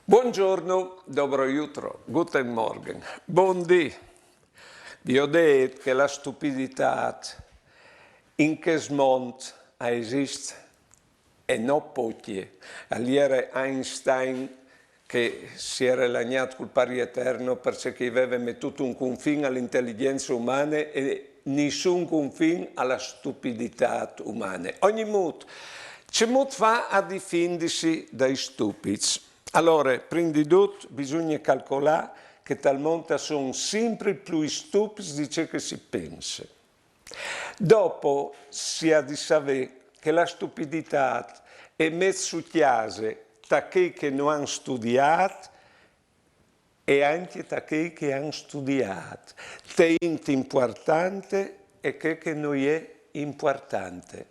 Buongiorno, dobro jutro, guten Morgen, buondì. Vi ho detto che la stupidità in che mondo esiste e non pochi. All'iere Einstein che si era lagnato col pari eterno perché aveva mettuto un confine all'intelligenza umana e nessun confine alla stupidità umana. Ogni modo, c'è molto fa a difendersi dai stupidi. Allora, prima di tutto, bisogna calcolare che talvolta sono sempre più stupidi di ciò che si pensa. Dopo si ha di sapere che la stupidità è mezzo chiasa da chi che non hanno studiato e anche da chi che hanno studiato. È importante e che non è importante.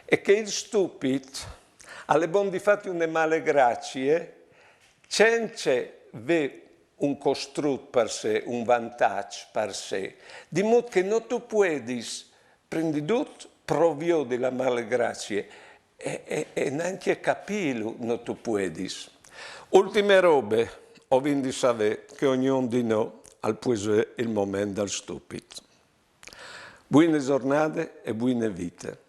E che il stupido alle buone di fatti una male grazie, senza un costrutto per sé, un vantaggio per sé, di modo che non tu puoi, prendi tutto, provio della male grazie e neanche capirlo non tu puoi. Ultime robe, ho vinto di sapere che ognuno di noi ha il momento del stupido. Buone giornate e buone vite.